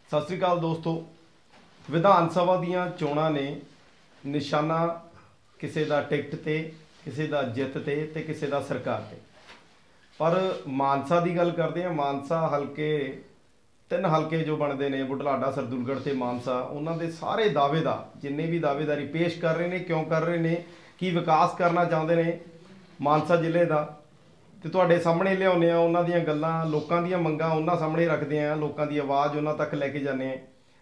ਸਤਿ ਸ੍ਰੀ ਅਕਾਲ ਦੋਸਤੋ। ਵਿਧਾਨ ਸਭਾ ਦੀਆਂ ਚੋਣਾਂ ਨੇ ਨਿਸ਼ਾਨਾ ਕਿਸੇ ਦਾ ਟਿਕਟ ਤੇ, ਕਿਸੇ ਦਾ ਜਿੱਤ ਤੇ ਕਿਸੇ ਦਾ ਸਰਕਾਰ ਤੇ। ਪਰ ਮਾਨਸਾ ਦੀ ਗੱਲ ਕਰਦੇ ਹਾਂ। ਮਾਨਸਾ ਹਲਕੇ, ਤਿੰਨ ਹਲਕੇ ਜੋ ਬਣਦੇ ਨੇ, ਬੁਢਲਾਡਾ, ਸਰਦੂਲਗੜ੍ਹ ਤੇ ਮਾਨਸਾ, ਉਹਨਾਂ ਦੇ ਸਾਰੇ ਦਾਅਵੇਦਾਰ ਜਿੰਨੇ ਵੀ ਦਾਅਵੇਦਾਰੀ ਪੇਸ਼ ਕਰ ਰਹੇ ਨੇ, ਕਿਉਂ ਕਰ ਰਹੇ ਨੇ, ਕੀ ਵਿਕਾਸ ਕਰਨਾ ਚਾਹੁੰਦੇ ਨੇ ਮਾਨਸਾ ਜ਼ਿਲ੍ਹੇ ਦਾ, ਤੇ ਤੁਹਾਡੇ ਸਾਹਮਣੇ ਲਿਆਉਂਦੇ ਆ ਉਹਨਾਂ ਦੀਆਂ ਗੱਲਾਂ, ਲੋਕਾਂ ਦੀਆਂ ਮੰਗਾਂ ਉਹਨਾਂ ਸਾਹਮਣੇ ਰੱਖਦੇ ਆ, ਲੋਕਾਂ ਦੀ ਆਵਾਜ਼ ਉਹਨਾਂ ਤੱਕ ਲੈ ਕੇ ਜਾਂਦੇ ਆ।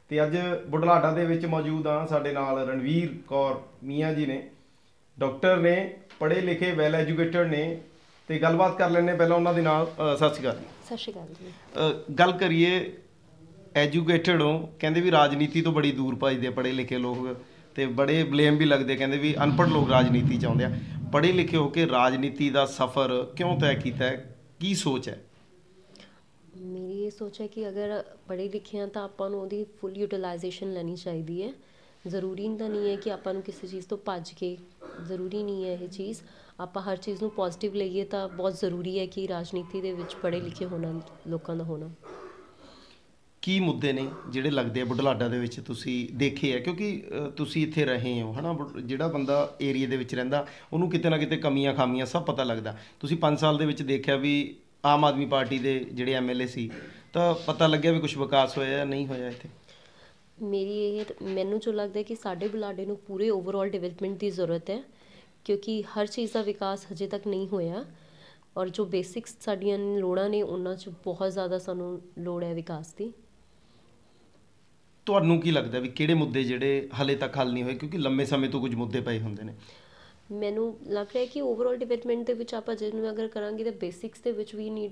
ਤੇ ਅੱਜ ਬੁਢਲਾਡਾ ਦੇ ਵਿੱਚ ਮੌਜੂਦ ਆ, ਸਾਡੇ ਨਾਲ ਰਣਵੀਰ ਕੌਰ ਮੀਆਂ ਜੀ ਨੇ, ਡਾਕਟਰ ਨੇ, ਪੜ੍ਹੇ ਲਿਖੇ, ਵੈਲ ਐਜੂਕੇਟਡ ਨੇ, ਤੇ ਗੱਲਬਾਤ ਕਰ ਲੈਂਦੇ ਪਹਿਲਾਂ ਉਹਨਾਂ ਦੇ ਨਾਲ। ਸਤਿ ਸ਼੍ਰੀ ਅਕਾਲ ਜੀ। ਸਤਿ ਸ਼੍ਰੀ ਅਕਾਲ ਜੀ। ਗੱਲ ਕਰੀਏ, ਐਜੂਕੇਟਡ ਹੋ, ਕਹਿੰਦੇ ਵੀ ਰਾਜਨੀਤੀ ਤੋਂ ਬੜੀ ਦੂਰ ਭੱਜਦੇ ਪੜ੍ਹੇ ਲਿਖੇ ਲੋਕ, ਤੇ ਬੜੇ ਬਲੇਮ ਵੀ ਲੱਗਦੇ, ਕਹਿੰਦੇ ਵੀ ਅਨਪੜ੍ਹ ਲੋਕ ਰਾਜਨੀਤੀ ਚਾਹੁੰਦੇ ਆ। ਪੜ੍ਹੇ ਲਿਖੇ ਹੋ ਕੇ ਰਾਜਨੀਤੀ ਦਾ ਸਫ਼ਰ ਕਿਉਂ ਤੈਅ ਕੀਤਾ ਹੈ, ਕੀ ਸੋਚ ਹੈ? ਮੇਰੀ ਇਹ ਸੋਚ ਹੈ ਕਿ ਅਗਰ ਪੜ੍ਹੇ ਲਿਖੇ ਹਾਂ ਤਾਂ ਆਪਾਂ ਨੂੰ ਉਹਦੀ ਫੁੱਲ ਯੂਟੀਲਾਈਜੇਸ਼ਨ ਲੈਣੀ ਚਾਹੀਦੀ ਹੈ। ਜ਼ਰੂਰੀ ਤਾਂ ਨਹੀਂ ਹੈ ਕਿ ਆਪਾਂ ਨੂੰ ਕਿਸੇ ਚੀਜ਼ ਤੋਂ ਭੱਜ ਕੇ, ਜ਼ਰੂਰੀ ਨਹੀਂ ਹੈ ਇਹ ਚੀਜ਼। ਆਪਾਂ ਹਰ ਚੀਜ਼ ਨੂੰ ਪੋਜ਼ੀਟਿਵ ਲਈਏ ਤਾਂ ਬਹੁਤ ਜ਼ਰੂਰੀ ਹੈ ਕਿ ਰਾਜਨੀਤੀ ਦੇ ਵਿੱਚ ਪੜ੍ਹੇ ਲਿਖੇ ਹੋਣਾ, ਲੋਕਾਂ ਦਾ ਹੋਣਾ। ਕੀ ਮੁੱਦੇ ਨੇ ਜਿਹੜੇ ਲੱਗਦੇ ਆ ਬੁਢਲਾਡਾ ਦੇ ਵਿੱਚ ਤੁਸੀਂ ਦੇਖੇ ਆ? ਕਿਉਂਕਿ ਤੁਸੀਂ ਇੱਥੇ ਰਹੇ ਹੋ, ਹੈ ਨਾ। ਜਿਹੜਾ ਬੰਦਾ ਏਰੀਏ ਦੇ ਵਿੱਚ ਰਹਿੰਦਾ ਉਹਨੂੰ ਕਿਤੇ ਨਾ ਕਿਤੇ ਕਮੀਆਂ ਖਾਮੀਆਂ ਸਭ ਪਤਾ ਲੱਗਦਾ। ਤੁਸੀਂ 5 ਸਾਲ ਦੇ ਵਿੱਚ ਦੇਖਿਆ ਵੀ ਆਮ ਆਦਮੀ ਪਾਰਟੀ ਦੇ ਜਿਹੜੇ MLA ਸੀ, ਤਾਂ ਪਤਾ ਲੱਗਿਆ ਵੀ ਕੁਛ ਵਿਕਾਸ ਹੋਇਆ ਜਾਂ ਨਹੀਂ ਹੋਇਆ ਇੱਥੇ? ਮੈਨੂੰ ਜੋ ਲੱਗਦਾ ਕਿ ਸਾਡੇ ਬੁਢਲਾਡੇ ਨੂੰ ਪੂਰੇ ਓਵਰਆਲ ਡਿਵੈਲਪਮੈਂਟ ਦੀ ਜ਼ਰੂਰਤ ਹੈ, ਕਿਉਂਕਿ ਹਰ ਚੀਜ਼ ਦਾ ਵਿਕਾਸ ਹਜੇ ਤੱਕ ਨਹੀਂ ਹੋਇਆ। ਔਰ ਜੋ ਬੇਸਿਕਸ ਸਾਡੀਆਂ ਲੋੜਾਂ ਨੇ ਉਹਨਾਂ 'ਚ ਬਹੁਤ ਜ਼ਿਆਦਾ ਸਾਨੂੰ ਲੋੜ ਹੈ ਵਿਕਾਸ ਦੀ। ਤੁਹਾਨੂੰ ਕੀ ਲੱਗਦਾ ਵੀ ਕਿਹੜੇ ਮੁੱਦੇ ਜਿਹੜੇ ਹਾਲੇ ਤੱਕ ਹੱਲ ਨਹੀਂ ਹੋਏ? ਕਿਉਂਕਿ ਲੰਮੇ ਸਮੇਂ ਤੋਂ ਕੁਝ ਮੁੱਦੇ ਪਏ ਹੁੰਦੇ ਨੇ। ਮੈਨੂੰ ਲੱਗ ਰਿਹਾ ਕਿ ਓਵਰਆਲ ਡਿਵੈਲਪਮੈਂਟ ਦੇ ਵਿੱਚ ਆਪਾਂ ਜਿਹਨੂੰ ਅਗਰ ਕਰਾਂਗੇ ਤਾਂ ਬੇਸਿਕਸ ਦੇ ਵਿੱਚ ਵੀ ਨੀਡ,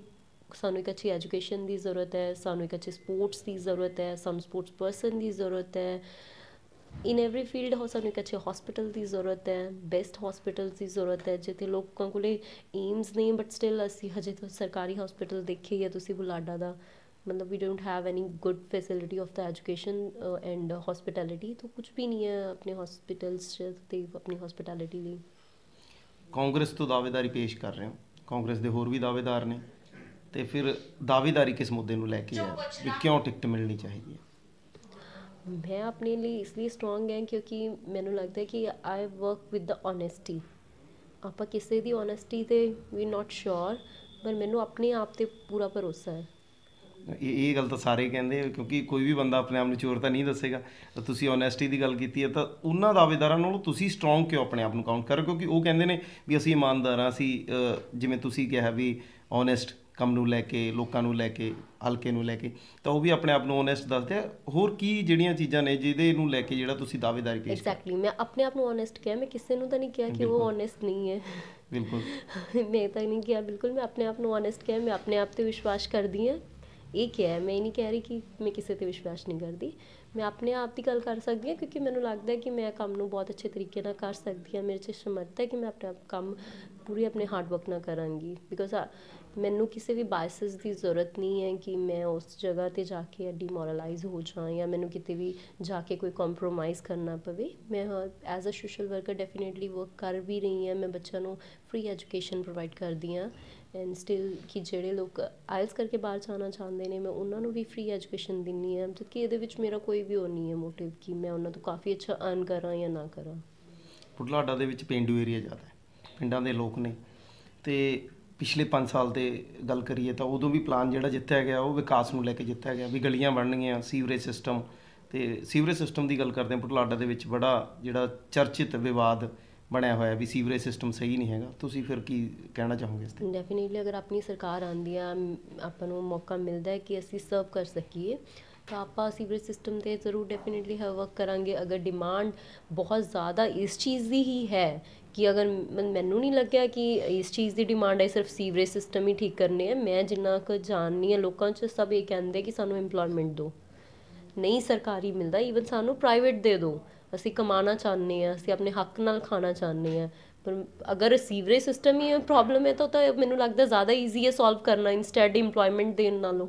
ਸਾਨੂੰ ਇੱਕ ਅੱਛੀ ਐਜੂਕੇਸ਼ਨ ਦੀ ਜ਼ਰੂਰਤ ਹੈ, ਸਾਨੂੰ ਇੱਕ ਅੱਛੇ ਸਪੋਰਟਸ ਦੀ ਜ਼ਰੂਰਤ ਹੈ, ਸਾਨੂੰ ਸਪੋਰਟਸ ਪਰਸਨ ਦੀ ਜ਼ਰੂਰਤ ਹੈ। ਇਨ ਐਵਰੀ ਫੀਲਡ ਸਾਨੂੰ ਇੱਕ ਅੱਛੇ ਹੋਸਪਿਟਲ ਦੀ ਜ਼ਰੂਰਤ ਹੈ, ਬੈਸਟ ਹੋਸਪਿਟਲਸ ਦੀ ਜ਼ਰੂਰਤ ਹੈ, ਜਿੱਥੇ ਲੋਕਾਂ ਕੋਲ ਏਮਸ ਨੇ ਬਟ ਸਟਿਲ ਅਸੀਂ ਹਜੇ ਤੋਂ ਸਰਕਾਰੀ ਹੋਸਪਿਟਲ ਦੇਖੇ ਹੀ ਆ ਤੁਸੀਂ ਬੁਢਲਾਡਾ ਦਾ, मतलब we don't have any good facility of the education and hospitality. तो कुछ भी नहीं है अपने हॉस्पिटल्स ਤੇ अपनी हॉस्पिटैलिटी ਲਈ। ਕਾਂਗਰਸ ਤੋਂ ਦਾਅਵੇਦਾਰੀ ਪੇਸ਼ ਕਰ ਰਹੇ ਹੋ, ਕਾਂਗਰਸ ਦੇ ਹੋਰ ਵੀ ਦਾਅਵੇਦਾਰ ਨੇ, ਤੇ ਫਿਰ ਦਾਅਵੇਦਾਰੀ ਕਿਸ ਮੁੱਦੇ ਨੂੰ ਲੈ ਕੇ ਹੈ ਵੀ ਕਿਉਂ ਟਿਕਟ ਮਿਲਣੀ ਚਾਹੀਦੀ ਹੈ? ਮੈਂ ਆਪਣੇ ਲਈ ਇਸ ਲਈ ਸਟਰੋਂਗ ਹਾਂ ਕਿਉਂਕਿ ਮੈਨੂੰ ਲੱਗਦਾ ਹੈ ਕਿ ਆਈ ਵਰਕ ਵਿਦ ਦ ਓਨੈਸਟੀ। ਆਪਾਂ ਕਿਸੇ ਦੀ ਓਨੈਸਟੀ 'ਤੇ ਵੀ ਨੋਟ ਸ਼ੋਰ, ਪਰ ਮੈਨੂੰ ਆਪਣੇ ਆਪ 'ਤੇ ਪੂਰਾ ਭਰੋਸਾ ਹੈ। ਇਹ ਗੱਲ ਤਾਂ ਸਾਰੇ ਕਹਿੰਦੇ, ਕਿਉਂਕਿ ਕੋਈ ਵੀ ਬੰਦਾ ਆਪਣੇ ਆਪ ਨੂੰ ਚੋਰ ਤਾਂ ਨਹੀਂ ਦੱਸੇਗਾ। ਤਾਂ ਤੁਸੀਂ ਓਨੈਸਟੀ ਦੀ ਗੱਲ ਕੀਤੀ ਹੈ, ਤਾਂ ਉਹਨਾਂ ਦਾਅਵੇਦਾਰਾਂ ਨਾਲੋਂ ਤੁਸੀਂ ਸਟਰੋਂਗ ਕਿਉਂ ਆਪਣੇ ਆਪ ਨੂੰ ਕਾਊਂਟ ਕਰੋ? ਕਿਉਂਕਿ ਉਹ ਕਹਿੰਦੇ ਨੇ ਵੀ ਅਸੀਂ ਇਮਾਨਦਾਰ ਹਾਂ, ਅਸੀਂ ਜਿਵੇਂ ਤੁਸੀਂ ਕਿਹਾ ਵੀ ਓਨੈਸਟ ਕੰਮ ਨੂੰ ਲੈ ਕੇ, ਲੋਕਾਂ ਨੂੰ ਲੈ ਕੇ, ਹਲਕੇ ਨੂੰ ਲੈ ਕੇ, ਤਾਂ ਉਹ ਵੀ ਆਪਣੇ ਆਪ ਨੂੰ ਓਨੈਸਟ ਦੱਸਦੇ ਆ। ਹੋਰ ਕੀ ਜਿਹੜੀਆਂ ਚੀਜ਼ਾਂ ਨੇ ਜਿਹਦੇ ਨੂੰ ਲੈ ਕੇ ਜਿਹੜਾ ਤੁਸੀਂ ਦਾਅਵੇਦਾਰੀ ਪੇਸ਼? ਐਗਜ਼ੈਕਟਲੀ, ਮੈਂ ਆਪਣੇ ਆਪ ਨੂੰ ਓਨੈਸਟ ਕਿਹਾ, ਮੈਂ ਕਿਸੇ ਨੂੰ ਤਾਂ ਨਹੀਂ ਕਿਹਾ ਕਿ ਉਹ ਓਨੈਸਟ ਨਹੀਂ ਹੈ। ਬਿਲਕੁਲ ਮੈਂ ਤਾਂ ਨਹੀਂ ਕਿਹਾ, ਬਿਲਕੁਲ ਮੈਂ ਆਪਣੇ ਆਪ ਨੂੰ ਓਨੈਸਟ ਕਿਹਾ। ਮੈਂ ਆਪਣੇ ਆਪ 'ਤੇ ਵਿਸ਼ਵਾਸ ਕਰਦੀ ਹਾਂ, ਇਹ ਕਿਹਾ। ਮੈਂ ਇਹ ਨਹੀਂ ਕਹਿ ਰਹੀ ਕਿ ਮੈਂ ਕਿਸੇ 'ਤੇ ਵਿਸ਼ਵਾਸ ਨਹੀਂ ਕਰਦੀ। ਮੈਂ ਆਪਣੇ ਆਪ ਦੀ ਗੱਲ ਕਰ ਸਕਦੀ ਹਾਂ ਕਿਉਂਕਿ ਮੈਨੂੰ ਲੱਗਦਾ ਕਿ ਮੈਂ ਕੰਮ ਨੂੰ ਬਹੁਤ ਅੱਛੇ ਤਰੀਕੇ ਨਾਲ ਕਰ ਸਕਦੀ ਹਾਂ। ਮੇਰੇ 'ਚ ਸਮਰੱਥਾ ਹੈ ਕਿ ਮੈਂ ਆਪਣੇ ਆਪ ਕੰਮ ਪੂਰੀ ਆਪਣੇ ਹਾਰਡ ਵਰਕ ਨਾਲ ਕਰਾਂਗੀ। ਬਿਕੋਜ਼ ਮੈਨੂੰ ਕਿਸੇ ਵੀ ਬਾਇਸਿਸ ਦੀ ਜ਼ਰੂਰਤ ਨਹੀਂ ਹੈ ਕਿ ਮੈਂ ਉਸ ਜਗ੍ਹਾ 'ਤੇ ਜਾ ਕੇ ਡੀਮੋਰਲਾਈਜ਼ ਹੋ ਜਾਵਾਂ ਜਾਂ ਮੈਨੂੰ ਕਿਤੇ ਵੀ ਜਾ ਕੇ ਕੋਈ ਕੰਪਰੋਮਾਈਜ਼ ਕਰਨਾ ਪਵੇ। ਮੈਂ as a social worker definitely work ਕਰ ਵੀ ਰਹੀ ਹਾਂ। ਮੈਂ ਬੱਚਿਆਂ ਨੂੰ ਫ੍ਰੀ ਐਜੂਕੇਸ਼ਨ ਪ੍ਰੋਵਾਈਡ ਕਰਦੀ ਹਾਂ ਐਂਡ ਸਟਿਲ ਕਿ ਜਿਹੜੇ ਲੋਕ ਆਇਲਸ ਕਰਕੇ ਬਾਹਰ ਜਾਣਾ ਚਾਹੁੰਦੇ ਨੇ, ਮੈਂ ਉਹਨਾਂ ਨੂੰ ਵੀ ਫ੍ਰੀ ਐਜੂਕੇਸ਼ਨ ਦਿੰਦੀ ਹਾਂ। ਕਿ ਇਹਦੇ ਵਿੱਚ ਮੇਰਾ ਕੋਈ ਵੀ ਉਹ ਨਹੀਂ ਹੈ ਮੋਟਿਵ ਕਿ ਮੈਂ ਉਹਨਾਂ ਤੋਂ ਕਾਫੀ ਅੱਛਾ ਅਰਨ ਕਰਾਂ ਜਾਂ ਨਾ ਕਰਾਂ। ਬੁਢਲਾਡਾ ਦੇ ਵਿੱਚ ਪੇਂਡੂ ਏਰੀਆ ਜ਼ਿਆਦਾ ਹੈ, ਪਿੰਡਾਂ ਦੇ ਲੋਕ ਨੇ, ਅਤੇ ਪਿਛਲੇ 5 ਸਾਲ 'ਤੇ ਗੱਲ ਕਰੀਏ ਤਾਂ ਉਦੋਂ ਵੀ ਪਲਾਨ ਜਿਹੜਾ ਜਿੱਤਿਆ ਗਿਆ ਉਹ ਵਿਕਾਸ ਨੂੰ ਲੈ ਕੇ ਜਿੱਤਿਆ ਗਿਆ, ਵੀ ਗਲੀਆਂ ਬਣਨਗੀਆਂ, ਸੀਵਰੇਜ ਸਿਸਟਮ। ਅਤੇ ਸੀਵਰੇਜ ਸਿਸਟਮ ਦੀ ਗੱਲ ਕਰਦੇ ਹਾਂ, ਬੁਢਲਾਡਾ ਦੇ ਵਿੱਚ ਬੜਾ ਜਿਹੜਾ ਚਰਚਿਤ ਵਿਵਾਦ ਬਣਿਆ ਹੋਇਆ ਵੀ ਸੀਵਰੇਜ ਸਿਸਟਮ ਸਹੀ ਨਹੀਂ ਹੈਗਾ। ਤੁਸੀਂ ਫਿਰ ਕੀ ਕਹਿਣਾ ਚਾਹੋਗੇ ਇਸ 'ਤੇ? ਡੈਫੀਨੇਟਲੀ ਅਗਰ ਆਪਣੀ ਸਰਕਾਰ ਆਉਂਦੀ ਆ, ਆਪਾਂ ਨੂੰ ਮੌਕਾ ਮਿਲਦਾ ਹੈ ਕਿ ਅਸੀਂ ਸਰਵ ਕਰ ਸਕੀਏ, ਤਾਂ ਆਪਾਂ ਸੀਵਰੇਜ ਸਿਸਟਮ 'ਤੇ ਜ਼ਰੂਰ ਡੈਫੀਨੇਟਲੀ ਵਰਕ ਕਰਾਂਗੇ। ਅਗਰ ਡਿਮਾਂਡ ਬਹੁਤ ਜ਼ਿਆਦਾ ਇਸ ਚੀਜ਼ ਦੀ ਹੀ ਹੈ ਕਿ ਅਗਰ ਮੈਨੂੰ ਨਹੀਂ ਲੱਗਿਆ ਕਿ ਇਸ ਚੀਜ਼ ਦੀ ਡਿਮਾਂਡ ਹੈ ਸਿਰਫ ਸੀਵਰੇਜ ਸਿਸਟਮ ਹੀ ਠੀਕ ਕਰਨੇ ਹੈ। ਮੈਂ ਜਿੰਨਾ ਕੁ ਜਾਣਨੀ ਹਾਂ ਲੋਕਾਂ 'ਚ, ਸਭ ਇਹ ਕਹਿੰਦੇ ਕਿ ਸਾਨੂੰ ਇੰਪਲੋਇਮੈਂਟ ਦਿਓ। ਨਹੀਂ ਸਰਕਾਰੀ ਮਿਲਦਾ, ਈਵਨ ਸਾਨੂੰ ਪ੍ਰਾਈਵੇਟ ਦੇ ਦਿਓ। ਅਸੀਂ ਕਮਾਉਣਾ ਚਾਹੁੰਦੇ ਹਾਂ, ਅਸੀਂ ਆਪਣੇ ਹੱਕ ਨਾਲ ਖਾਣਾ ਚਾਹੁੰਦੇ ਹਾਂ। ਪਰ ਅਗਰ ਸੀਵਰੇਜ ਸਿਸਟਮ ਹੀ ਪ੍ਰੋਬਲਮ ਹੈ ਤਾਂ ਮੈਨੂੰ ਲੱਗਦਾ ਜ਼ਿਆਦਾ ਈਜ਼ੀ ਹੈ ਸੋਲਵ ਕਰਨਾ ਇੰਸਟੈਡ ਇੰਪਲੋਇਮੈਂਟ ਦੇਣ ਨਾਲੋਂ।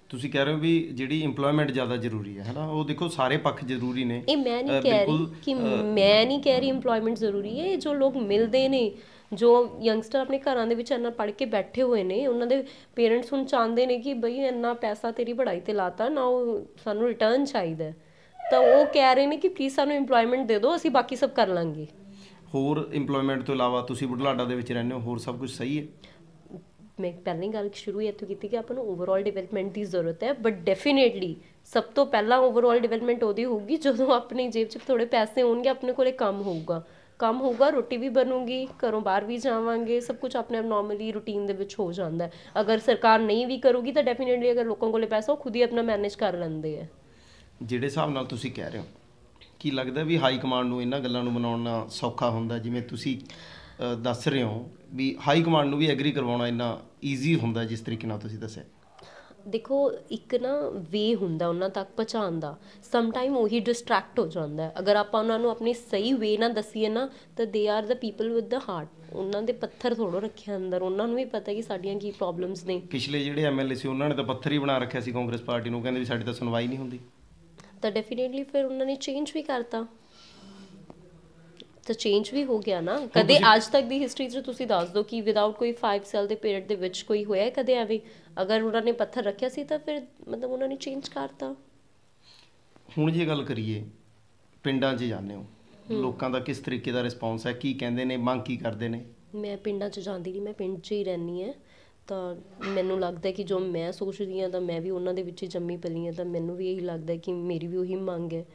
ਤੁਸੀਂ ਕਹਿ ਰਹੇ ਹੋ ਵੀ ਜਿਹੜੀ ਇੰਪਲੋਇਮੈਂਟ ਜ਼ਿਆਦਾ ਜ਼ਰੂਰੀ ਹੈ ਨਾ, ਉਹ ਦੇਖੋ ਸਾਰੇ ਪੱਖ ਜ਼ਰੂਰੀ ਨੇ। ਇਹ ਮੈਂ ਨਹੀਂ ਕਹਿ ਰਹੀ ਕਿ ਮੈਂ ਨਹੀਂ ਕਹਿ ਰਹੀ ਇੰਪਲੋਇਮੈਂਟ ਜ਼ਰੂਰੀ ਹੈ। ਇਹ ਜੋ ਲੋਕ ਮਿਲਦੇ ਨੇ, ਜੋ ਯੰਗਸਟਰ ਆਪਣੇ ਘਰਾਂ ਦੇ ਵਿੱਚ ਇੰਨਾ ਪੜ੍ਹ ਕੇ ਬੈਠੇ ਹੋਏ ਨੇ, ਉਹਨਾਂ ਦੇ ਪੇਰੈਂਟਸ ਹੁਣ ਚਾਹੁੰਦੇ ਨੇ ਕਿ ਬਈ ਇੰਨਾ ਪੈਸਾ ਤੇਰੀ ਪੜ੍ਹਾਈ 'ਤੇ ਲਾਤਾ ਨਾ, ਉਹ ਸਾਨੂੰ ਰਿਟਰਨ ਚਾਹੀਦਾ, ਤਾਂ ਉਹ ਕਹਿ ਰਹੇ ਨੇ ਕਿ ਪਲੀਜ਼ ਸਾਨੂੰ ਇੰਪਲੋਇਮੈਂਟ ਦੇ ਦਿਓ, ਅਸੀਂ ਬਾਕੀ ਸਭ ਕਰ ਲਾਂਗੇ। ਹੋਰ ਇੰਪਲੋਇਮੈਂਟ ਤੋਂ ਇਲਾਵਾ ਤੁਸੀਂ ਬੁਢਲਾਡਾ ਦੇ ਵਿੱਚ ਰਹਿੰਦੇ ਹੋ, ਹੋਰ ਸਭ ਕੁਝ ਸਹੀ ਹੈ? ਮੈਂ ਪਹਿਲਾਂ ਹੀ ਗੱਲ ਸ਼ੁਰੂ ਇੱਥੋਂ ਕੀਤੀ ਕਿ ਆਪਾਂ ਨੂੰ ਓਵਰਆਲ ਡਿਵੈਲਪਮੈਂਟ ਦੀ ਜ਼ਰੂਰਤ ਹੈ, ਬਟ ਡੈਫੀਨੇਟਲੀ ਸਭ ਤੋਂ ਪਹਿਲਾਂ ਓਵਰਆਲ ਡਿਵੈਲਪਮੈਂਟ ਉਹਦੀ ਹੋਊਗੀ ਜਦੋਂ ਆਪਣੀ ਜੇਬ 'ਚ ਥੋੜ੍ਹੇ ਪੈਸੇ ਹੋਣਗੇ, ਆਪਣੇ ਕੋਲੇ ਕੰਮ ਹੋਊਗਾ, ਰੋਟੀ ਵੀ ਬਣੂਗੀ, ਘਰੋਂ ਬਾਹਰ ਵੀ ਜਾਵਾਂਗੇ, ਸਭ ਕੁਝ ਆਪਣੇ ਆਪ ਨੋਰਮਲੀ ਰੂਟੀਨ ਦੇ ਵਿੱਚ ਹੋ ਜਾਂਦਾ ਹੈ। ਅਗਰ ਸਰਕਾਰ ਨਹੀਂ ਵੀ ਕਰੂਗੀ ਤਾਂ ਡੈਫੀਨੇਟਲੀ ਅਗਰ ਲੋਕਾਂ ਕੋਲੇ ਪੈਸਾ, ਉਹ ਖੁਦ ਹੀ ਆਪਣਾ ਮੈਨੇਜ ਕਰ ਲੈਂਦੇ ਆ। ਜਿਹੜੇ ਹਿਸਾਬ ਨਾਲ ਤੁਸੀਂ ਕਹਿ ਰਹੇ ਹੋ, ਕੀ ਲੱਗਦਾ ਵੀ ਹਾਈ ਕਮਾਂਡ ਨੂੰ ਇਹਨਾਂ ਗੱਲਾਂ ਨੂੰ ਮਨਾਉਣਾ ਸੌਖਾ ਹੁੰਦਾ? ਜਿਵੇਂ ਤੁਸੀਂ ਦੱਸ ਰਹੇ ਹੋ ਵੀ ਹਾਈ ਕਮਾਂਡ ਨੂੰ ਵੀ ਐਗਰੀ ਕਰਵਾਉਣਾ ਇੰਨਾ ਈਜ਼ੀ ਹੁੰਦਾ ਜਿਸ ਤਰੀਕੇ ਨਾਲ ਤੁਸੀਂ ਦੱਸਿਆ। ਦੇਖੋ, ਇੱਕ ਨਾ ਵੇ ਹੁੰਦਾ ਉਹਨਾਂ ਤੱਕ ਪਹੁੰਚਾਉਣ ਦਾ, ਸਮ ਟਾਈਮ ਉਹੀ ਡਿਸਟਰੈਕਟ ਹੋ ਜਾਂਦਾ। ਅਗਰ ਆਪਾਂ ਉਹਨਾਂ ਨੂੰ ਆਪਣੀ ਸਹੀ ਵੇ ਨਾਲ ਦੱਸੀਏ ਨਾ, ਤਾਂ they are the people with the heart. ਉਹਨਾਂ ਦੇ ਪੱਥਰ ਥੋੜ੍ਹਾ ਰੱਖਿਆ ਅੰਦਰ, ਉਹਨਾਂ ਨੂੰ ਵੀ ਪਤਾ ਕਿ ਸਾਡੀਆਂ ਕੀ ਪ੍ਰੋਬਲਮਸ ਨੇ। ਪਿਛਲੇ ਜਿਹੜੇ ਐਮਐਲਏ ਸੀ ਉਹਨਾਂ ਨੇ ਤਾਂ ਪੱਥਰ ਹੀ ਬਣਾ ਰੱਖਿਆ ਸੀ ਕਾਂਗਰਸ ਪਾਰਟੀ ਨੂੰ, ਕਹਿੰਦੇ ਵੀ ਸਾਡੀ ਤਾਂ ਸੁਣਵਾਈ ਨਹੀਂ ਹੁੰਦੀ। ਤਾਂ ਡੈਫੀਨੇਟਲੀ ਫਿਰ ਉਹਨਾਂ ਨੇ ਚੇਂਜ ਵੀ ਕਰਤਾ, ਤਾਂ ਚੇਂਜ ਵੀ ਹੋ ਗਿਆ ਨਾ। ਕਦੇ ਅੱਜ ਤੱਕ ਦੀ ਹਿਸਟਰੀ 'ਚ ਤੁਸੀਂ ਦੱਸ ਦਿਓ ਕਿ ਵਿਦਆਊਟ ਕੋਈ 5 ਸਾਲ ਦੇ ਪੀਰੀਅਡ ਦੇ ਵਿੱਚ ਕੋਈ ਹੋਇਆ ਕਦੇ ਐਵੇਂ? ਅਗਰ ਉਹਨਾਂ ਨੇ ਪੱਥਰ ਰੱਖਿਆ ਸੀ ਤਾਂ ਫਿਰ ਮਤਲਬ ਉਹਨਾਂ ਨੇ ਚੇਂਜ ਕਰਤਾ। ਹੁਣ ਜੇ ਗੱਲ ਕਰੀਏ, ਪਿੰਡਾਂ 'ਚ ਜਾਂਦੇ ਹੋ, ਲੋਕਾਂ ਦਾ ਕਿਸ ਤਰੀਕੇ ਦਾ ਰਿਸਪੌਂਸ ਹੈ? ਕੀ ਕਹਿੰਦੇ ਨੇ, ਮੰਗ ਕੀ ਕਰਦੇ ਨੇ? ਮੈਂ ਪਿੰਡਾਂ 'ਚ ਜਾਂਦੀ ਨਹੀਂ, ਮੈਂ ਪਿੰਡ 'ਚ ਹੀ ਰਹਿੰਦੀ ਹਾਂ। ਤਾਂ ਮੈਨੂੰ ਲੱਗਦਾ ਕਿ ਜੋ ਮੈਂ ਸੋਚਦੀ ਹਾਂ, ਤਾਂ ਮੈਂ ਵੀ ਉਹਨਾਂ ਦੇ ਵਿੱਚ ਹੀ ਜੰਮੀ ਪਲੀ ਹਾਂ, ਤਾਂ ਮੈਨੂੰ ਵੀ ਇਹੀ ਲੱਗਦਾ ਕਿ ਮੇਰੀ ਵੀ ਉਹੀ ਮੰਗ ਹੈ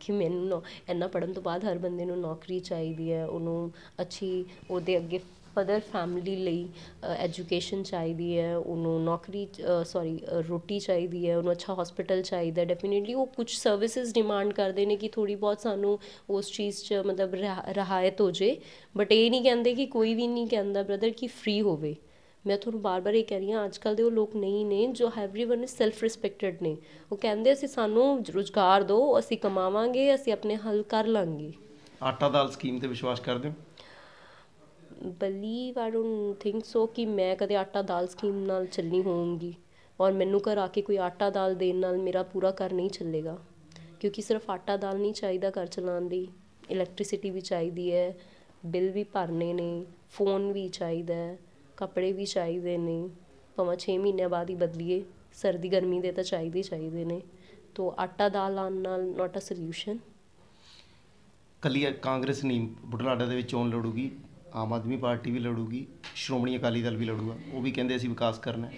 ਕਿ ਮੈਨੂੰ ਇੰਨਾ ਪੜ੍ਹਨ ਤੋਂ ਬਾਅਦ ਹਰ ਬੰਦੇ ਨੂੰ ਨੌਕਰੀ ਚਾਹੀਦੀ ਹੈ, ਉਹਨੂੰ ਅੱਛੀ ਉਹਦੇ ਅੱਗੇ ਫਰਦਰ ਫੈਮਿਲੀ ਲਈ ਐਜੂਕੇਸ਼ਨ ਚਾਹੀਦੀ ਹੈ, ਉਹਨੂੰ ਰੋਟੀ ਚਾਹੀਦੀ ਹੈ, ਉਹਨੂੰ ਅੱਛਾ ਹੌਸਪੀਟਲ ਚਾਹੀਦਾ। ਡੈਫੀਨੇਟਲੀ ਉਹ ਕੁਛ ਸਰਵਿਸਿਜ਼ ਡਿਮਾਂਡ ਕਰਦੇ ਨੇ ਕਿ ਥੋੜ੍ਹੀ ਬਹੁਤ ਸਾਨੂੰ ਉਸ ਚੀਜ਼ 'ਚ ਮਤਲਬ ਰਿਆਇਤ ਹੋ ਜੇ, ਬਟ ਇਹ ਨਹੀਂ ਕਹਿੰਦੇ ਕਿ ਕੋਈ ਵੀ ਨਹੀਂ ਕਹਿੰਦਾ ਬ੍ਰਦਰ ਕਿ ਫ੍ਰੀ ਹੋਵੇ। ਮੈਂ ਤੁਹਾਨੂੰ ਬਾਰ-ਬਾਰ ਇਹ ਕਹਿ ਰਹੀ ਹਾਂ, ਅੱਜ ਕੱਲ੍ਹ ਦੇ ਉਹ ਲੋਕ ਨਹੀਂ ਨੇ ਜੋ ਐਵਰੀਵਨ ਇਜ਼ ਸੈਲਫ ਰਿਸਪੈਕਟਡ ਨੇ। ਉਹ ਕਹਿੰਦੇ ਅਸੀਂ ਸਾਨੂੰ ਰੁਜ਼ਗਾਰ ਦਿਓ, ਅਸੀਂ ਕਮਾਵਾਂਗੇ, ਅਸੀਂ ਆਪਣੇ ਹੱਲ ਕਰ ਲਾਂਗੇ। ਆਟਾ ਦਾਲ ਸਕੀਮ 'ਤੇ ਵਿਸ਼ਵਾਸ ਕਰਦੇ ਹੋ? Believe I don't think so ਕਿ ਮੈਂ ਕਦੇ ਆਟਾ ਦਾਲ ਸਕੀਮ ਨਾਲ ਚੱਲੀ ਹੋਊਂਗੀ, ਔਰ ਮੈਨੂੰ ਘਰ ਆ ਕੇ ਕੋਈ ਆਟਾ ਦਾਲ ਦੇਣ ਨਾਲ ਮੇਰਾ ਪੂਰਾ ਘਰ ਨਹੀਂ ਚੱਲੇਗਾ, ਕਿਉਂਕਿ ਸਿਰਫ ਆਟਾ ਦਾਲ ਨਹੀਂ ਚਾਹੀਦਾ ਘਰ ਚਲਾਉਣ ਲਈ, ਇਲੈਕਟ੍ਰੀਸਿਟੀ ਵੀ ਚਾਹੀਦੀ ਹੈ, ਬਿੱਲ ਵੀ ਭਰਨੇ ਨੇ, ਫੋਨ ਵੀ ਚਾਹੀਦਾ ਹੈ, ਕੱਪੜੇ ਵੀ ਚਾਹੀਦੇ ਨੇ, ਭਾਵੇਂ 6 ਮਹੀਨਿਆਂ ਬਾਅਦ ਹੀ ਬਦਲੀਏ, ਸਰਦੀ ਗਰਮੀ ਦੇ ਤਾਂ ਚਾਹੀਦੇ ਨੇ। ਤੋ ਆਟਾ ਦਾਲ ਆਉਣ ਨਾਲ ਨਾਟ ਅ ਸੋਲਿਊਸ਼ਨ। ਕੱਲੀ ਕਾਂਗਰਸ ਨਹੀਂ ਬੁਢਲਾਡਾ ਦੇ ਵਿੱਚ ਚੋਣ ਲੜੂਗੀ, ਆਮ ਆਦਮੀ ਪਾਰਟੀ ਵੀ ਲੜੂਗੀ, ਸ਼੍ਰੋਮਣੀ ਅਕਾਲੀ ਦਲ ਵੀ ਲੜੂਗਾ, ਉਹ ਵੀ ਕਹਿੰਦੇ ਅਸੀਂ ਵਿਕਾਸ ਕਰਨਾ।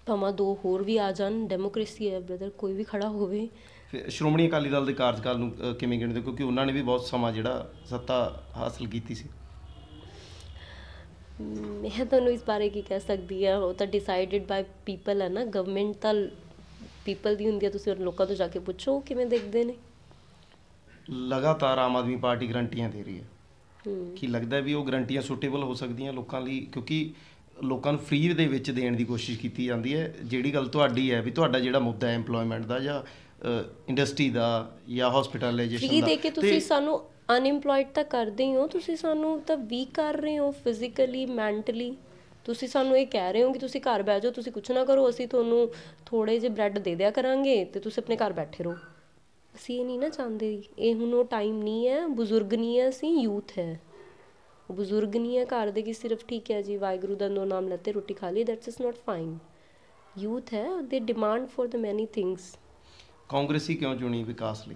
ਭਾਵੇਂ 2 ਹੋਰ ਵੀ ਆ ਜਾਣ, ਡੈਮੋਕ੍ਰੇਸੀ ਹੈ ਬ੍ਰਦਰ, ਕੋਈ ਵੀ ਖੜਾ ਹੋਵੇ। ਫਿਰ ਸ਼੍ਰੋਮਣੀ ਅਕਾਲੀ ਦਲ ਦੇ ਕਾਰਜਕਾਲ ਨੂੰ ਕਿਵੇਂ ਗਿਣਦੇ? ਕਿਉਂਕਿ ਉਹਨਾਂ ਨੇ ਵੀ ਬਹੁਤ ਸਮਾਂ ਜਿਹੜਾ ਸੱਤਾ ਹਾਸਲ ਕੀਤੀ ਸੀ। ਮੈਂ ਤੁਹਾਨੂੰ ਇਸ ਬਾਰੇ ਕੀ ਕਹਿ ਸਕਦੀ ਹਾਂ, ਉਹ ਤਾਂ ਡਿਸਾਈਡਡ ਬਾਈ ਪੀਪਲ ਹੈ ਨਾ, ਗਵਰਨਮੈਂਟ ਤਾਂ ਪੀਪਲ ਦੀ ਹੁੰਦੀ ਹੈ। ਤੁਸੀਂ ਲੋਕਾਂ ਤੋਂ ਜਾ ਕੇ ਪੁੱਛੋ ਕਿਵੇਂ ਦੇਖਦੇ ਨੇ। ਲਗਾਤਾਰ ਆਮ ਆਦਮੀ ਪਾਰਟੀ ਗਰੰਟੀਆਂ ਦੇ ਰਹੀ ਹੈ, ਕੀ ਲੱਗਦਾ ਵੀ ਉਹ ਗਰੰਟੀਆਂ ਸੂਟੇਬਲ ਹੋ ਸਕਦੀਆਂ ਲੋਕਾਂ ਲਈ? ਕਿਉਂਕਿ ਲੋਕਾਂ ਨੂੰ ਫ੍ਰੀ ਦੇ ਵਿੱਚ ਦੇਣ ਦੀ ਕੋਸ਼ਿਸ਼ ਕੀਤੀ ਜਾਂਦੀ ਹੈ। ਜਿਹੜੀ ਗੱਲ ਤੁਹਾਡੀ ਹੈ ਵੀ ਤੁਹਾਡਾ ਜਿਹੜਾ ਮੁੱਦਾ ਹੈ ਇੰਪਲੋਇਮੈਂਟ ਦਾ ਜਾਂ ਇੰਡਸਟਰੀ ਦਾ ਜਾਂ ਹਸਪੀਟਲਾਈਜੇਸ਼ਨ ਦਾ, ਫ੍ਰੀ ਦੇ ਕੇ ਤੁਸੀਂ ਸਾਨੂੰ ਅਨਇੰਪਲੋਇਡ ਤਾਂ ਕਰਦੇ ਹੀ ਹੋ, ਤੁਸੀਂ ਸਾਨੂੰ ਤਾਂ ਵੀਕ ਕਰ ਰਹੇ ਹੋ ਫਿਜ਼ੀਕਲੀ, ਮੈਂਟਲੀ। ਤੁਸੀਂ ਸਾਨੂੰ ਇਹ ਕਹਿ ਰਹੇ ਹੋ ਕਿ ਤੁਸੀਂ ਘਰ ਬਹਿ ਜਾਓ, ਤੁਸੀਂ ਕੁਛ ਨਾ ਕਰੋ, ਅਸੀਂ ਤੁਹਾਨੂੰ ਥੋੜ੍ਹੇ ਜਿਹੇ ਬ੍ਰੈਡ ਦੇ ਦਿਆ ਕਰਾਂਗੇ ਅਤੇ ਤੁਸੀਂ ਆਪਣੇ ਘਰ ਬੈਠੇ ਰਹੋ। ਅਸੀਂ ਇਹ ਨਹੀਂ ਨਾ ਚਾਹੁੰਦੇ। ਇਹ ਹੁਣ ਉਹ ਟਾਈਮ ਨਹੀਂ ਹੈ, ਬਜ਼ੁਰਗ ਨਹੀਂ ਹੈ, ਅਸੀਂ ਯੂਥ ਹੈ। ਉਹ ਬਜ਼ੁਰਗ ਨਹੀਂ ਹੈ ਘਰ ਦੇ ਕਿ ਸਿਰਫ ਠੀਕ ਹੈ ਜੀ ਵਾਹਿਗੁਰੂ ਦਾ ਦੋ ਨਾਮ ਲੈਤੇ ਰੋਟੀ ਖਾ ਲਈ, that's is not fine. Youth ਹੈ, ਦੇ ਡਿਮਾਂਡ ਫॉर ਦ ਮੈਨੀ ਥਿੰਗਸ। ਕਾਂਗਰਸੀ ਕਿਉਂ ਚੁਣੀ ਵਿਕਾਸ ਲਈ?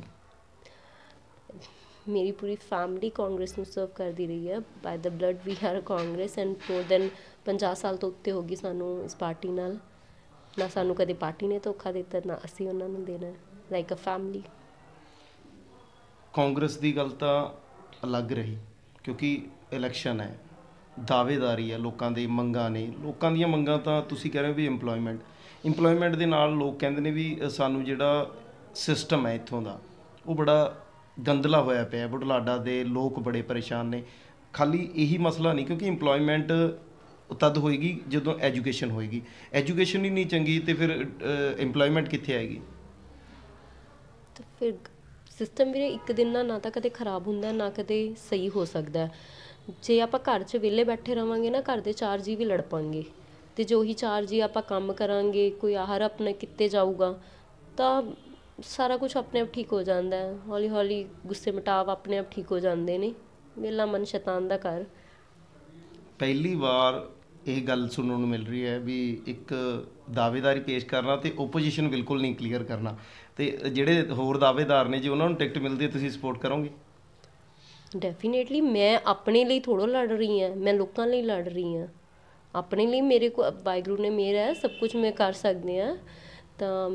ਮੇਰੀ ਪੂਰੀ ਫੈਮਿਲੀ ਕਾਂਗਰਸ ਨੂੰ ਸਰਵ ਕਰਦੀ ਰਹੀ ਹੈ। By the blood we are Congress, and more than 50 ਸਾਲ ਤੋਂ ਉੱਤੇ ਹੋ ਗਈ ਸਾਨੂੰ ਇਸ ਪਾਰਟੀ ਨਾਲ। ਨਾ ਸਾਨੂੰ ਕਦੇ ਪਾਰਟੀ ਨੇ ਧੋਖਾ ਦਿੱਤਾ, ਨਾ ਅਸੀਂ ਉਹਨਾਂ ਨੂੰ ਦੇਣਾ, ਲਾਈਕ ਅ ਫੈਮਿਲੀ। ਕਾਂਗਰਸ ਦੀ ਗੱਲ ਤਾਂ ਅਲੱਗ ਰਹੀ ਕਿਉਂਕਿ ਇਲੈਕਸ਼ਨ ਹੈ, ਦਾਅਵੇਦਾਰੀ ਹੈ, ਲੋਕਾਂ ਦੇ ਮੰਗਾਂ ਨੇ। ਲੋਕਾਂ ਦੀਆਂ ਮੰਗਾਂ ਤਾਂ ਤੁਸੀਂ ਕਹਿ ਰਹੇ ਹੋ ਵੀ ਇੰਪਲੋਇਮੈਂਟ ਦੇ ਨਾਲ ਲੋਕ ਕਹਿੰਦੇ ਨੇ ਵੀ ਸਾਨੂੰ ਜਿਹੜਾ ਸਿਸਟਮ ਹੈ ਇੱਥੋਂ ਦਾ ਉਹ ਬੜਾ ਗੰਦਲਾ ਹੋਇਆ ਪਿਆ। ਬੁਢਲਾਡਾ ਦੇ ਲੋਕ ਬੜੇ ਪਰੇਸ਼ਾਨ ਨੇ। ਖਾਲੀ ਇਹੀ ਮਸਲਾ ਨਹੀਂ, ਕਿਉਂਕਿ ਇੰਪਲੋਇਮੈਂਟ ਤਦ ਹੋਏਗੀ ਜਦੋਂ ਐਜੂਕੇਸ਼ਨ ਹੋਏਗੀ। ਐਜੂਕੇਸ਼ਨ ਹੀ ਨਹੀਂ ਚੰਗੀ ਅਤੇ ਫਿਰ ਇੰਪਲੋਇਮੈਂਟ ਕਿੱਥੇ ਆਏਗੀ? ਤਾਂ ਫਿਰ ਸਿਸਟਮ ਵੀਰੇ ਇੱਕ ਦਿਨ ਨਾਲ ਨਾ ਤਾਂ ਕਦੇ ਖਰਾਬ ਹੁੰਦਾ, ਨਾ ਕਦੇ ਸਹੀ ਹੋ ਸਕਦਾ। ਜੇ ਆਪਾਂ ਘਰ 'ਚ ਵਿਹਲੇ ਬੈਠੇ ਰਹਾਂਗੇ ਨਾ, ਘਰ ਦੇ 4 ਜੀਅ ਵੀ ਲੜ ਪਾਂਗੇ। ਤੇ ਜੋ ਹੀ 4 ਜੀ ਆਪਾਂ ਕੰਮ ਕਰਾਂਗੇ, ਕੋਈ ਆਹਾਰ ਆਪਣੇ ਕਿਤੇ ਜਾਊਗਾ ਤਾਂ ਸਾਰਾ ਕੁਝ ਆਪਣੇ ਆਪ ਠੀਕ ਹੋ ਜਾਂਦਾ ਹੈ। ਹੌਲੀ ਹੌਲੀ ਗੁੱਸੇ ਮਟਾਵ ਆਪਣੇ ਆਪ ਠੀਕ ਹੋ ਜਾਂਦੇ ਨੇ। ਵਿਹਲਾ ਮਨ ਸ਼ੈਤਾਨ ਦਾ ਘਰ। ਪਹਿਲੀ ਵਾਰ ਇਹ ਗੱਲ ਸੁਣਨ ਨੂੰ ਮਿਲ ਰਹੀ ਹੈ ਵੀ ਇੱਕ ਦਾਅਵੇਦਾਰੀ ਪੇਸ਼ ਕਰਨਾ ਤੇ ਓਪੋਜੀਸ਼ਨ ਬਿਲਕੁਲ ਨਹੀਂ ਕਲੀਅਰ ਕਰਨਾ, ਤੇ ਜਿਹੜੇ ਹੋਰ ਦਾਅਵੇਦਾਰ ਨੇ ਜੇ ਉਹਨਾਂ ਨੂੰ ਟਿਕਟ ਮਿਲਦੀ ਹੈ ਤੁਸੀਂ ਸਪੋਰਟ ਕਰੋਗੇ? ਡੈਫੀਨੇਟਲੀ ਮੈਂ ਆਪਣੇ ਲਈ ਥੋੜ੍ਹਾ ਲੜ ਰਹੀ ਹਾਂ, ਮੈਂ ਲੋਕਾਂ ਲਈ ਲੜ ਰਹੀ ਹਾਂ। ਆਪਣੇ ਲਈ ਮੇਰੇ ਕੋਲ ਵਾਹਿਗੁਰੂ ਨੇ ਮਿਹਰ ਹੈ, ਸਭ ਕੁਝ ਮੈਂ ਕਰ ਸਕਦੀ ਹਾਂ। ਤਾਂ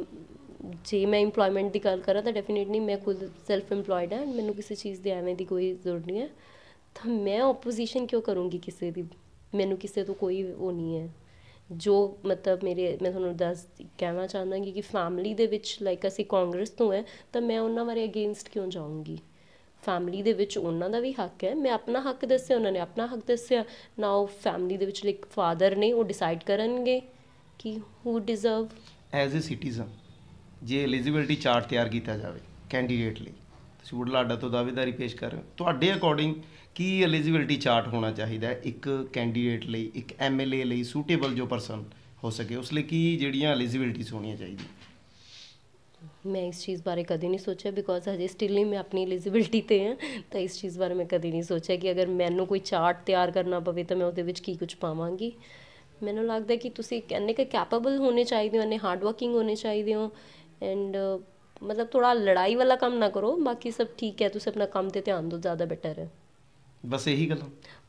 ਜੇ ਮੈਂ ਇੰਪਲੋਇਮੈਂਟ ਦੀ ਗੱਲ ਕਰਾਂ ਤਾਂ ਡੈਫੀਨੇਟਲੀ ਮੈਂ ਖੁਦ ਸੈਲਫ ਇੰਪਲੋਇਡ ਹਾਂ, ਮੈਨੂੰ ਕਿਸੇ ਚੀਜ਼ ਦੀ ਐਵੇਂ ਦੀ ਕੋਈ ਜ਼ਰੂਰਤ ਨਹੀਂ ਹੈ। ਤਾਂ ਮੈਂ ਓਪੋਜੀਸ਼ਨ ਕਿਉਂ ਕਰੂੰਗੀ ਕਿਸੇ ਦੀ? ਮੈਨੂੰ ਕਿਸੇ ਤੋਂ ਕੋਈ ਉਹ ਨਹੀਂ ਹੈ। ਜੋ ਮਤਲਬ ਮੈਂ ਤੁਹਾਨੂੰ ਕਹਿਣਾ ਚਾਹਾਂਗੀ ਕਿ ਫੈਮਿਲੀ ਦੇ ਵਿੱਚ ਲਾਈਕ ਅਸੀਂ ਕਾਂਗਰਸ ਤੋਂ ਹੈ ਤਾਂ ਮੈਂ ਉਹਨਾਂ ਬਾਰੇ ਅਗੇਂਸਟ ਕਿਉਂ ਜਾਊਂਗੀ? ਫੈਮਿਲੀ ਦੇ ਵਿੱਚ ਉਹਨਾਂ ਦਾ ਵੀ ਹੱਕ ਹੈ, ਮੈਂ ਆਪਣਾ ਹੱਕ ਦੱਸਿਆ, ਉਹਨਾਂ ਨੇ ਆਪਣਾ ਹੱਕ ਦੱਸਿਆ ਨਾ। ਉਹ ਫੈਮਿਲੀ ਦੇ ਵਿੱਚ ਲਾਈਕ ਫਾਦਰ ਨੇ, ਉਹ ਡਿਸਾਈਡ ਕਰਨਗੇ ਕਿ ਹੂ ਡਿਜ਼ਰਵ। ਐਜ਼ ਏ ਸਿਟੀਜ਼ਨ ਜੇ ਐਲੀਜੀਬਿਲਟੀ ਚਾਰਟ ਤਿਆਰ ਕੀਤਾ ਜਾਵੇ ਕੈਂਡੀਡੇਟ ਲਈ, ਤੁਸੀਂ ਬੁਢਲਾਡਾ ਤੋਂ ਦਾਅਵੇਦਾਰੀ ਪੇਸ਼ ਕਰ ਰਹੇ ਹੋ, ਤੁਹਾਡੇ ਅਕੋਰਡਿੰਗ ਕੀ ਐਲੀਜੀਬਿਲਟੀ ਚਾਰਟ ਹੋਣਾ ਚਾਹੀਦਾ ਹੈ ਇੱਕ ਕੈਂਡੀਡੇਟ ਲਈ, ਇੱਕ MLA ਲਈ ਸੂਟੇਬਲ ਜੋ ਪਰਸਨ ਹੋ ਸਕੇ ਉਸ ਲਈ ਕੀ ਜਿਹੜੀਆਂ ਐਲੀਜੀਬਿਲਟੀਜ਼ ਹੋਣੀਆਂ ਚਾਹੀਦੀਆਂ? ਮੈਂ ਇਸ ਚੀਜ਼ ਬਾਰੇ ਕਦੇ ਨਹੀਂ ਸੋਚਿਆ ਬਿਕੋਜ਼ ਹਜੇ ਸਟਿਲ ਹੀ ਮੈਂ ਆਪਣੀ ਐਲੀਜੀਬਿਲਟੀ 'ਤੇ ਹਾਂ। ਤਾਂ ਇਸ ਚੀਜ਼ ਬਾਰੇ ਮੈਂ ਕਦੇ ਨਹੀਂ ਸੋਚਿਆ ਕਿ ਅਗਰ ਮੈਨੂੰ ਕੋਈ ਚਾਰਟ ਤਿਆਰ ਕਰਨਾ ਪਵੇ ਤਾਂ ਮੈਂ ਉਹਦੇ ਵਿੱਚ ਕੀ ਕੁਝ ਪਾਵਾਂਗੀ। ਮੈਨੂੰ ਲੱਗਦਾ ਕਿ ਤੁਸੀਂ ਇੰਨੇ ਕੁ ਕੈਪੇਬਲ ਹੋਣੇ ਚਾਹੀਦੇ ਹੋ, ਇੰਨੇ ਹਾਰਡ ਵਰਕਿੰਗ ਹੋਣੇ ਚਾਹੀਦੇ ਹੋ ਐਂਡ ਮਤਲਬ ਥੋੜ੍ਹਾ ਲੜਾਈ ਵਾਲਾ ਕੰਮ ਨਾ ਕਰੋ। ਬਾਕੀ ਸਭ ਠੀਕ ਹੈ, ਤੁਸੀਂ ਆਪਣਾ ਕੰਮ 'ਤੇ ਧਿਆਨ ਦਿਓ, ਜ਼ਿਆਦਾ ਬੈਟਰ ਹੈ। ਬਸ ਇਹੀ ਗੱਲ?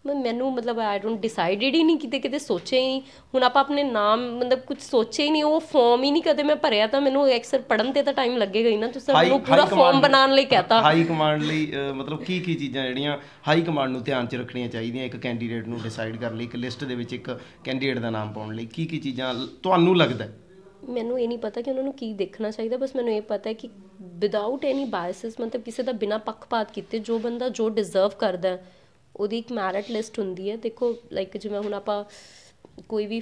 ਮੈਨੂੰ ਮਤਲਬ ਆਈ ਡੋਂਟ ਡਿਸਾਈਡਡ ਹੀ ਨਹੀਂ, ਕਿਤੇ ਸੋਚਿਆ ਹੀ ਨਹੀਂ। ਹੁਣ ਆਪਾਂ ਆਪਣੇ ਨਾਮ ਮਤਲਬ ਕੁਝ ਸੋਚਿਆ ਹੀ ਨਹੀਂ, ਉਹ ਫਾਰਮ ਹੀ ਨਹੀਂ ਕਦੇ ਮੈਂ ਭਰਿਆ। ਤਾਂ ਮੈਨੂੰ ਅਕਸਰ ਪੜ੍ਹਨ 'ਤੇ ਤਾਂ ਟਾਈਮ ਲੱਗੇਗਾ ਹੀ ਨਾ। ਤੁਸੀਂ ਮੈਨੂੰ ਪੂਰਾ ਫਾਰਮ ਬਣਾਉਣ ਲਈ ਕਹਿਤਾ। ਹਾਈ ਕਮਾਂਡ ਲਈ ਮਤਲਬ ਕੀ ਚੀਜ਼ਾਂ ਜਿਹੜੀਆਂ ਹਾਈ ਕਮਾਂਡ ਨੂੰ ਧਿਆਨ 'ਚ ਰੱਖਣੀਆਂ ਚਾਹੀਦੀਆਂ ਇੱਕ ਕੈਂਡੀਡੇਟ ਨੂੰ ਡਿਸਾਈਡ ਕਰਨ ਲਈ, ਇੱਕ ਲਿਸਟ ਦੇ ਵਿੱਚ ਇੱਕ ਕੈਂਡੀਡੇਟ ਦਾ ਨਾਮ ਪਾਉਣ ਲਈ ਕੀ ਚੀਜ਼ਾਂ ਤੁਹਾਨੂੰ ਲੱਗਦਾ? ਮੈਨੂੰ ਇਹ ਨਹੀਂ ਪਤਾ ਕਿ ਉਹਨਾਂ ਨੂੰ ਕੀ ਦੇਖਣਾ ਚਾਹੀਦਾ। ਬਸ ਮੈਨੂੰ ਇਹ ਪਤਾ ਕਿ ਵਿਦਆਊਟ ਐਨੀ ਬਾਇਸਿਸ, ਮਤਲਬ ਕਿਸੇ ਦਾ ਬਿਨਾਂ ਪੱਖਪਾਤ ਕੀਤੇ ਜੋ ਬੰਦਾ ਜੋ ਡਿਜ਼ਰਵ ਕਰਦਾ ਉਹਦੀ ਇੱਕ ਮੈਰਿਟ ਲਿਸਟ ਹੁੰਦੀ ਹੈ। ਦੇਖੋ ਲਾਈਕ ਜਿਵੇਂ ਹੁਣ ਆਪਾਂ ਕੋਈ ਵੀ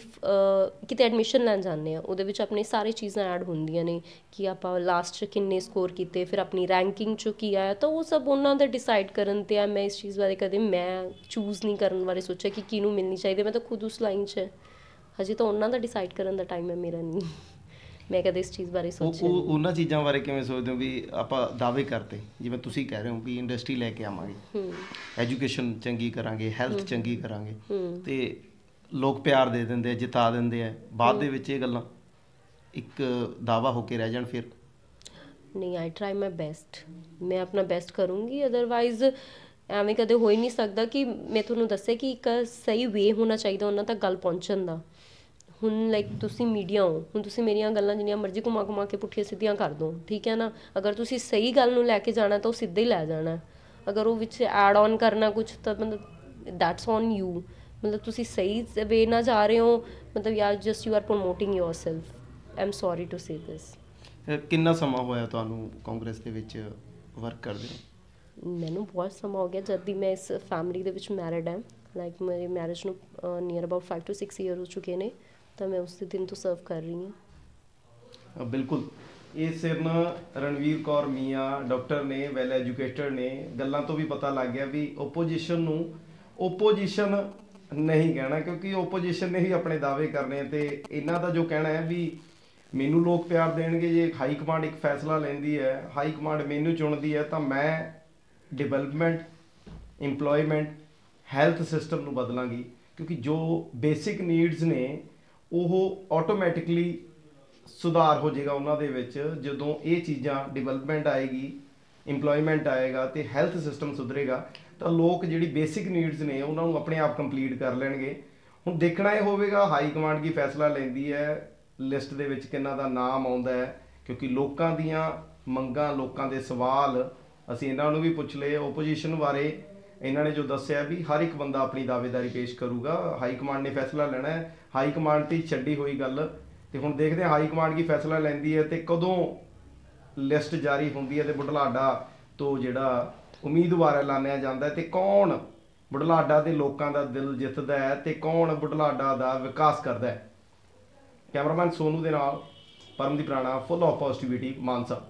ਕਿਤੇ ਐਡਮਿਸ਼ਨ ਲੈਣ ਜਾਂਦੇ ਹਾਂ, ਉਹਦੇ ਵਿੱਚ ਆਪਣੀ ਸਾਰੀ ਚੀਜ਼ਾਂ ਐਡ ਹੁੰਦੀਆਂ ਨੇ ਕਿ ਆਪਾਂ ਲਾਸਟ 'ਚ ਕਿੰਨੇ ਸਕੋਰ ਕੀਤੇ, ਫਿਰ ਆਪਣੀ ਰੈਂਕਿੰਗ 'ਚੋਂ ਕੀ ਆਇਆ। ਤਾਂ ਉਹ ਸਭ ਉਹਨਾਂ ਦਾ ਡਿਸਾਈਡ ਕਰਨ 'ਤੇ ਆ। ਮੈਂ ਇਸ ਚੀਜ਼ ਬਾਰੇ ਕਦੇ ਮੈਂ ਚੂਜ਼ ਨਹੀਂ ਕਰਨ ਬਾਰੇ ਸੋਚਿਆ ਕਿ ਕਿਹਨੂੰ ਮਿਲਣੀ ਚਾਹੀਦੀ। ਮੈਂ ਤਾਂ ਖੁਦ ਉਸ ਲਾਈਨ 'ਚ ਹਜੇ ਤਾਂ ਉਹਨਾਂ ਦਾ ਡਿਸਾਈਡ ਕਰਨ ਦਾ ਟਾਈਮ ਹੈ, ਮੇਰਾ ਨਹੀਂ। ਮੈਂ ਕਦੇ ਇਸ ਚੀਜ਼ ਬਾਰੇ ਸੋਚਿਆ। ਉਹਨਾਂ ਚੀਜ਼ਾਂ ਬਾਰੇ ਕਿਵੇਂ ਸੋਚਦੇ ਹੋ ਵੀ ਆਪਾਂ ਦਾਅਵੇ ਕਰਦੇ ਜਿਵੇਂ ਤੁਸੀਂ ਕਹਿ ਰਹੇ ਹੋ ਵੀ ਇੰਡਸਟਰੀ ਲੈ ਕੇ ਆਵਾਂਗੇ, ਐਜੂਕੇਸ਼ਨ ਚੰਗੀ ਕਰਾਂਗੇ, ਹੈਲਥ ਚੰਗੀ ਕਰਾਂਗੇ, ਤੇ ਲੋਕ ਪਿਆਰ ਦੇ ਦਿੰਦੇ ਆ, ਜਿਤਾ ਦਿੰਦੇ ਆ, ਬਾਅਦ ਦੇ ਵਿੱਚ ਇਹ ਗੱਲਾਂ ਇੱਕ ਦਾਅਵਾ ਹੋ ਕੇ ਰਹਿ ਜਾਣ ਫਿਰ? ਨਹੀਂ, ਆਈ ਟਰਾਈ ਮਾਈ ਬੈਸਟ। ਮੈਂ ਆਪਣਾ ਬੈਸਟ ਕਰੂੰਗੀ। ਅਦਰਵਾਈਜ਼ ਐਵੇਂ ਕਦੇ ਹੋ ਹੀ ਨਹੀਂ ਸਕਦਾ ਕਿ ਮੈਂ ਤੁਹਾਨੂੰ ਦੱਸਿਆ ਕਿ ਇੱਕ ਸਹੀ ਵੇ ਹੋਣਾ ਚਾਹੀਦਾ ਉਹਨਾਂ ਤੱਕ ਗੱਲ ਪਹੁੰਚਣ ਦਾ। ਹੁਣ ਲਾਈਕ ਤੁਸੀਂ ਮੀਡੀਆ ਹੋ, ਹੁਣ ਤੁਸੀਂ ਮੇਰੀਆਂ ਗੱਲਾਂ ਜਿੰਨੀਆਂ ਮਰਜ਼ੀ ਘੁਮਾ ਕੇ ਪੁੱਠੀਆਂ ਸਿੱਧੀਆਂ ਕਰ ਦਿਓ, ਠੀਕ ਹੈ ਨਾ। ਅਗਰ ਤੁਸੀਂ ਸਹੀ ਗੱਲ ਨੂੰ ਲੈ ਕੇ ਜਾਣਾ ਤਾਂ ਉਹ ਸਿੱਧਾ ਹੀ ਲੈ ਜਾਣਾ। ਅਗਰ ਉਹ ਵਿੱਚ ਐਡ ਔਨ ਕਰਨਾ ਕੁਛ ਤਾਂ ਮਤਲਬ ਦੈਟਸ ਔਨ ਯੂ। ਮਤਲਬ ਤੁਸੀਂ ਸਹੀ ਵੇ ਨਾਲ ਜਾ ਰਹੇ ਹੋ, ਮਤਲਬ ਯਾਰ just you are promoting yourself. I am sorry to say this. ਕਿੰਨਾ ਸਮਾਂ ਹੋਇਆ ਤੁਹਾਨੂੰ ਕਾਂਗਰਸ ਦੇ ਵਿੱਚ ਵਰਕ ਕਰਦੇ ਹੋ? ਮੈਨੂੰ ਬਹੁਤ ਸਮਾਂ ਹੋ ਗਿਆ ਜਦ ਦੀ ਮੈਂ ਇਸ ਫੈਮਿਲੀ ਦੇ ਵਿੱਚ ਮੈਰਿਡ ਹੈ। ਲਾਈਕ ਮੇਰੀ ਮੈਰਿਜ ਨੂੰ ਨੀਅਰ ਅਬਾਊਟ 5 to 6 ਈਅਰ ਹੋ ਚੁੱਕੇ ਨੇ। ਤਾਂ ਮੈਂ ਉਸ ਦਿਨ ਤੋਂ ਸਰਵ ਕਰ ਰਹੀ ਹਾਂ। ਬਿਲਕੁਲ। ਇਹ ਸਿਰਨ ਰਣਵੀਰ ਕੌਰ ਮੀਆਂ ਡਾਕਟਰ ਨੇ, ਵੈਲ ਐਜੂਕੇਟਡ ਨੇ। ਗੱਲਾਂ ਤੋਂ ਵੀ ਪਤਾ ਲੱਗ ਗਿਆ ਵੀ ਓਪੋਜੀਸ਼ਨ ਨੂੰ ਓਪੋਜੀਸ਼ਨ ਨਹੀਂ ਕਹਿਣਾ, ਕਿਉਂਕਿ ਓਪੋਜੀਸ਼ਨ ਨੇ ਹੀ ਆਪਣੇ ਦਾਅਵੇ ਕਰਨੇ। ਤੇ ਇਹਨਾਂ ਦਾ ਜੋ ਕਹਿਣਾ ਹੈ ਵੀ ਮੈਨੂੰ ਲੋਕ ਪਿਆਰ ਦੇਣਗੇ ਜੇ ਹਾਈ ਕਮਾਂਡ ਇੱਕ ਫੈਸਲਾ ਲੈਂਦੀ ਹੈ, ਹਾਈ ਕਮਾਂਡ ਮੈਨੂੰ ਚੁਣਦੀ ਹੈ, ਤਾਂ ਮੈਂ ਡਿਵੈਲਪਮੈਂਟ, ਇੰਪਲੋਇਮੈਂਟ, ਹੈਲਥ ਸਿਸਟਮ ਨੂੰ ਬਦਲਾਂਗੀ। ਕਿਉਂਕਿ ਜੋ ਬੇਸਿਕ ਨੀਡਸ ਨੇ ਉਹ ਆਟੋਮੈਟਿਕਲੀ ਸੁਧਾਰ ਹੋ ਜਾਏਗਾ ਉਹਨਾਂ ਦੇ ਵਿੱਚ ਜਦੋਂ ਇਹ ਚੀਜ਼ਾਂ ਡਿਵੈਲਪਮੈਂਟ ਆਏਗੀ, ਇੰਪਲੋਇਮੈਂਟ ਆਏਗਾ ਤੇ ਹੈਲਥ ਸਿਸਟਮ ਸੁਧਰੇਗਾ। ਤਾਂ ਲੋਕ ਜਿਹੜੀ ਬੇਸਿਕ ਨੀਡਸ ਨੇ ਉਹਨਾਂ ਨੂੰ ਆਪਣੇ ਆਪ ਕੰਪਲੀਟ ਕਰ ਲੈਣਗੇ। ਹੁਣ ਦੇਖਣਾ ਇਹ ਹੋਵੇਗਾ ਹਾਈ ਕਮਾਂਡ ਕੀ ਫੈਸਲਾ ਲੈਂਦੀ ਹੈ, ਲਿਸਟ ਦੇ ਵਿੱਚ ਕਿੰਨਾ ਦਾ ਨਾਮ ਆਉਂਦਾ ਹੈ, ਕਿਉਂਕਿ ਲੋਕਾਂ ਦੀਆਂ ਮੰਗਾਂ, ਲੋਕਾਂ ਦੇ ਸਵਾਲ ਅਸੀਂ ਇਹਨਾਂ ਨੂੰ ਵੀ ਪੁੱਛ ਲਏ। ਓਪੋਜੀਸ਼ਨ ਬਾਰੇ ਇਹਨਾਂ ਨੇ ਜੋ ਦੱਸਿਆ ਵੀ ਹਰ ਇੱਕ ਬੰਦਾ ਆਪਣੀ ਦਾਅਵੇਦਾਰੀ ਪੇਸ਼ ਕਰੂਗਾ, ਹਾਈ ਕਮਾਂਡ ਨੇ ਫੈਸਲਾ ਲੈਣਾ ਹੈ। ਹਾਈ ਕਮਾਂਡ 'ਤੇ ਛੱਡੀ ਹੋਈ ਗੱਲ। ਤੇ ਹੁਣ ਦੇਖਦੇ ਹਾਂ ਹਾਈ ਕਮਾਂਡ ਕੀ ਫੈਸਲਾ ਲੈਂਦੀ ਹੈ ਤੇ ਕਦੋਂ ਲਿਸਟ ਜਾਰੀ ਹੁੰਦੀ ਹੈ ਤੇ ਬੁਢਲਾਡਾ ਤੋਂ ਜਿਹੜਾ ਉਮੀਦਵਾਰ ਐਲਾਨਿਆ ਜਾਂਦਾ ਤੇ ਕੌਣ ਬੁਢਲਾਡਾ ਦੇ ਲੋਕਾਂ ਦਾ ਦਿਲ ਜਿੱਤਦਾ ਹੈ ਤੇ ਕੌਣ ਬੁਢਲਾਡਾ ਦਾ ਵਿਕਾਸ ਕਰਦਾ ਹੈ। ਕੈਮਰਾਮੈਨ ਸੋਨੂ ਦੇ ਨਾਲ Paramdeep Rana, full of positivity, Mansa.